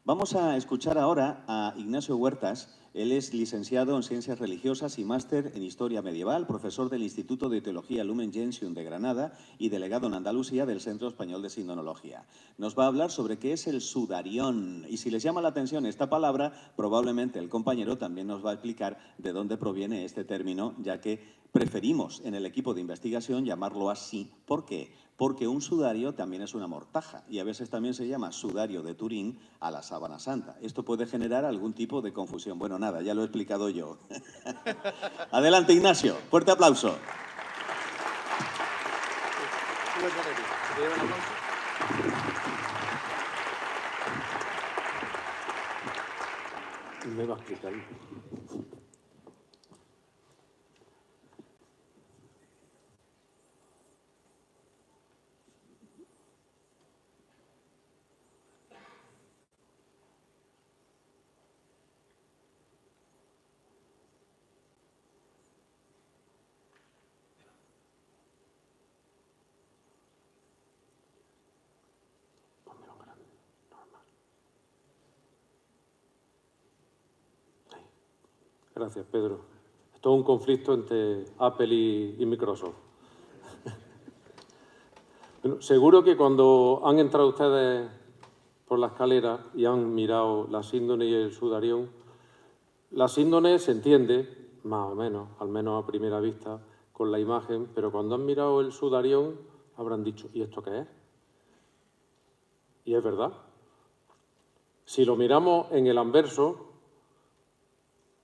Vamos a escuchar ahora a Ignacio Huertas. Él es licenciado en Ciencias Religiosas y máster en Historia Medieval, profesor del Instituto de Teología Lumen Gentium de Granada y delegado en Andalucía del Centro Español de Sindonología. Nos va a hablar sobre qué es el sudarión y si les llama la atención esta palabra, probablemente el compañero también nos va a explicar de dónde proviene este término, ya que preferimos en el equipo de investigación llamarlo así. ¿Por qué? Porque un sudario también es una mortaja y a veces también se llama sudario de Turín a la sábana santa. Esto puede generar algún tipo de confusión. Bueno, nada, ya lo he explicado yo. Adelante, Ignacio. Fuerte aplauso. Me va a explicar. Gracias, Pedro. Esto es un conflicto entre Apple y Microsoft. Bueno, seguro que cuando han entrado ustedes por la escalera y han mirado la síndone y el sudarión, la síndone se entiende, más o menos, al menos a primera vista, con la imagen, pero cuando han mirado el sudarión habrán dicho, ¿y esto qué es? Y es verdad. Si lo miramos en el anverso,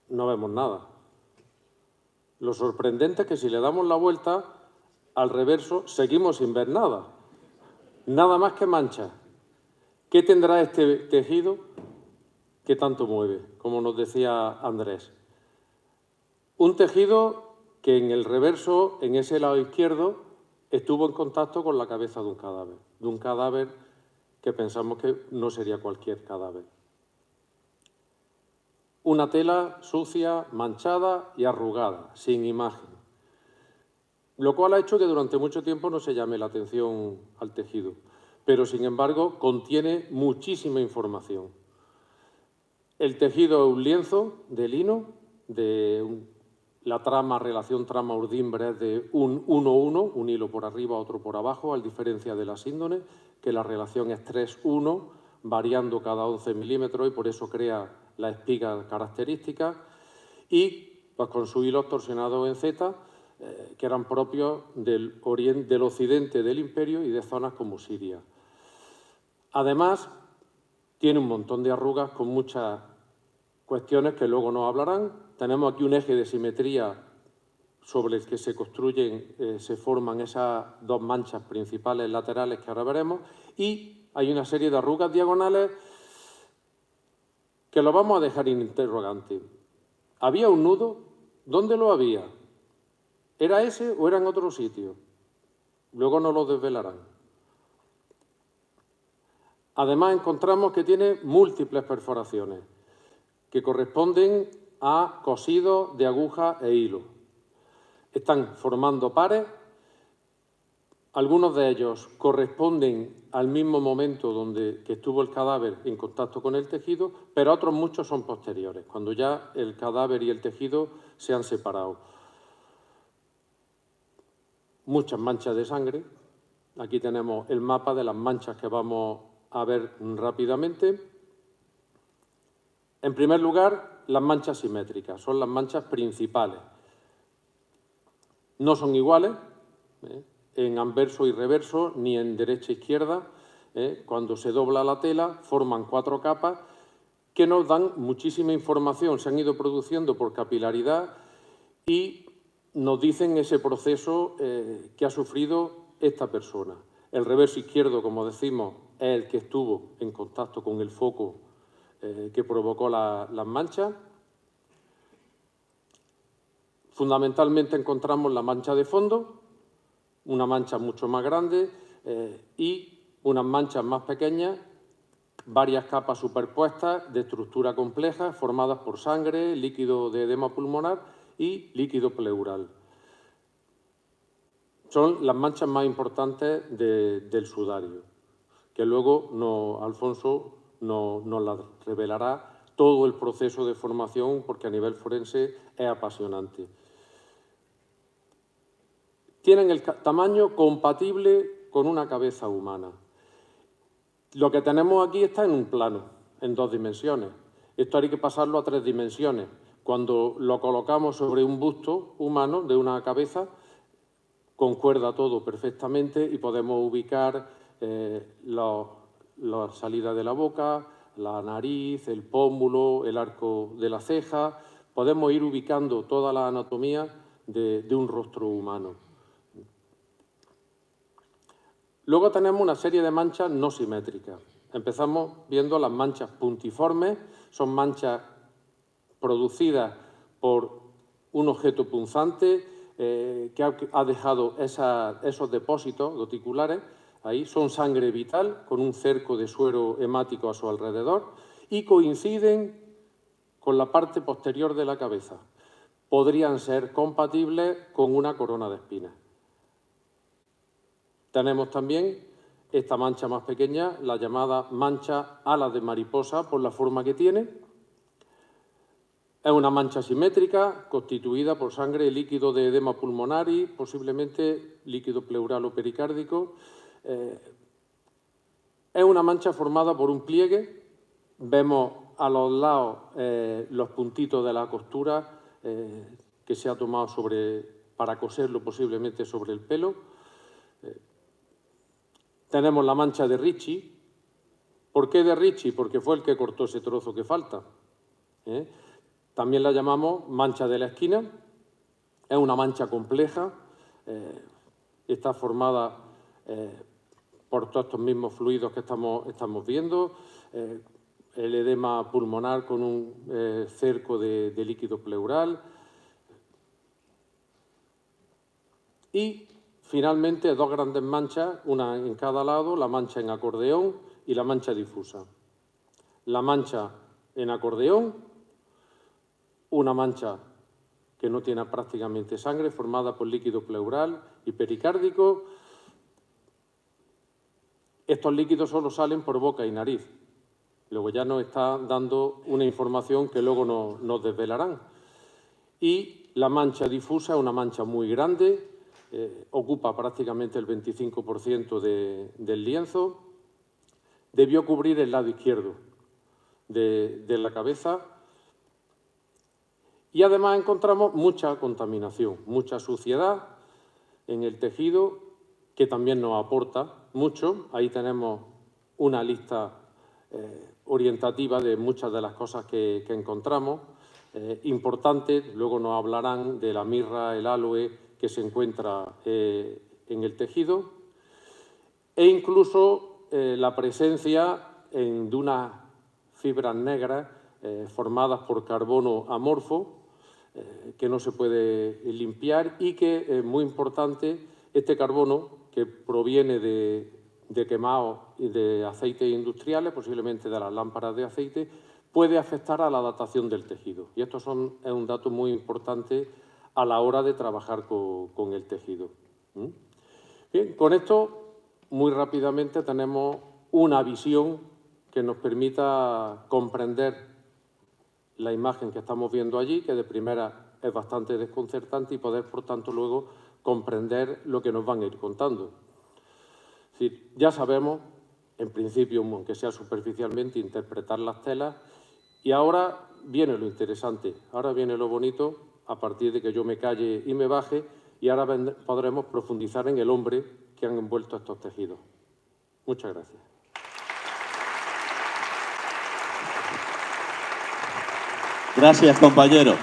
no vemos nada. Lo sorprendente es que si le damos la vuelta al reverso, seguimos sin ver nada. Nada más que manchas. ¿Qué tendrá este tejido que tanto mueve? Como nos decía Andrés. Un tejido que en el reverso, en ese lado izquierdo, estuvo en contacto con la cabeza de un cadáver que pensamos que no sería cualquier cadáver. Una tela sucia, manchada y arrugada, sin imagen. Lo cual ha hecho que durante mucho tiempo no se llame la atención al tejido, pero sin embargo contiene muchísima información. El tejido es un lienzo de lino, la trama, relación trama-urdimbre es de un 1-1, un hilo por arriba, otro por abajo, a diferencia de la síndone, que la relación es 3-1, variando cada 11 milímetros y por eso crea la espiga característica, y pues, con sus hilos torsionados en Z, que eran propios del occidente del imperio y de zonas como Siria. Además, tiene un montón de arrugas con muchas cuestiones que luego nos hablarán. Tenemos aquí un eje de simetría sobre el que se construyen, se forman esas dos manchas principales laterales que ahora veremos, y hay una serie de arrugas diagonales que lo vamos a dejar en interrogante. ¿Había un nudo? ¿Dónde lo había? ¿Era ese o era en otro sitio? Luego nos lo desvelarán. Además, encontramos que tiene múltiples perforaciones que corresponden a cosidos de aguja e hilo. Están formando pares. Algunos de ellos corresponden al mismo momento que estuvo el cadáver en contacto con el tejido, pero otros muchos son posteriores, cuando ya el cadáver y el tejido se han separado. Muchas manchas de sangre. Aquí tenemos el mapa de las manchas que vamos a ver rápidamente. En primer lugar, las manchas simétricas, son las manchas principales. No son iguales, en anverso y reverso, ni en derecha e izquierda. Cuando se dobla la tela, forman 4 capas que nos dan muchísima información. Se han ido produciendo por capilaridad y nos dicen ese proceso que ha sufrido esta persona. El reverso izquierdo, como decimos, es el que estuvo en contacto con el foco que provocó las manchas. Fundamentalmente encontramos la mancha de fondo, una mancha mucho más grande y unas manchas más pequeñas, varias capas superpuestas de estructura compleja formadas por sangre, líquido de edema pulmonar y líquido pleural. Son las manchas más importantes del sudario, que luego Alfonso nos la revelará todo el proceso de formación, porque a nivel forense es apasionante. Tienen el tamaño compatible con una cabeza humana. Lo que tenemos aquí está en un plano, en 2 dimensiones. Esto hay que pasarlo a 3 dimensiones. Cuando lo colocamos sobre un busto humano de una cabeza, concuerda todo perfectamente y podemos ubicar la salida de la boca, la nariz, el pómulo, el arco de la ceja. Podemos ir ubicando toda la anatomía de un rostro humano. Luego tenemos una serie de manchas no simétricas. Empezamos viendo las manchas puntiformes, son manchas producidas por un objeto punzante que ha dejado esos depósitos goticulares. Ahí son sangre vital con un cerco de suero hemático a su alrededor y coinciden con la parte posterior de la cabeza. Podrían ser compatibles con una corona de espinas. Tenemos también esta mancha más pequeña, la llamada mancha alas de mariposa, por la forma que tiene. Es una mancha simétrica constituida por sangre líquido de edema pulmonaris, posiblemente líquido pleural o pericárdico. Es una mancha formada por un pliegue. Vemos a los lados los puntitos de la costura que se ha tomado para coserlo posiblemente sobre el pelo. Tenemos la mancha de Ricci. ¿Por qué de Ricci? Porque fue el que cortó ese trozo que falta. También la llamamos mancha de la esquina. Es una mancha compleja. Está formada por todos estos mismos fluidos que estamos viendo. El edema pulmonar con un cerco de líquido pleural. Y finalmente, 2 grandes manchas, una en cada lado, la mancha en acordeón y la mancha difusa. La mancha en acordeón, una mancha que no tiene prácticamente sangre, formada por líquido pleural y pericárdico. Estos líquidos solo salen por boca y nariz. Luego ya nos está dando una información que luego nos desvelarán. Y la mancha difusa es una mancha muy grande, ocupa prácticamente el 25% del lienzo. Debió cubrir el lado izquierdo de la cabeza. Y además encontramos mucha contaminación, mucha suciedad en el tejido, que también nos aporta mucho. Ahí tenemos una lista orientativa de muchas de las cosas que encontramos. Importantes, luego nos hablarán de la mirra, el aloe, que se encuentra en el tejido, e incluso la presencia de unas fibras negras formadas por carbono amorfo, que no se puede limpiar y que es muy importante. Este carbono, que proviene de quemados y de aceites industriales, posiblemente de las lámparas de aceite, puede afectar a la datación del tejido. Y esto es un dato muy importante a la hora de trabajar con el tejido. Bien, con esto, muy rápidamente, tenemos una visión que nos permita comprender la imagen que estamos viendo allí, que de primera es bastante desconcertante, y poder, por tanto, luego comprender lo que nos van a ir contando. Es decir, ya sabemos, en principio, aunque sea superficialmente, interpretar las telas, y ahora viene lo interesante, ahora viene lo bonito, a partir de que yo me calle y me baje, y ahora podremos profundizar en el hombre que han envuelto estos tejidos. Muchas gracias. Gracias, compañero.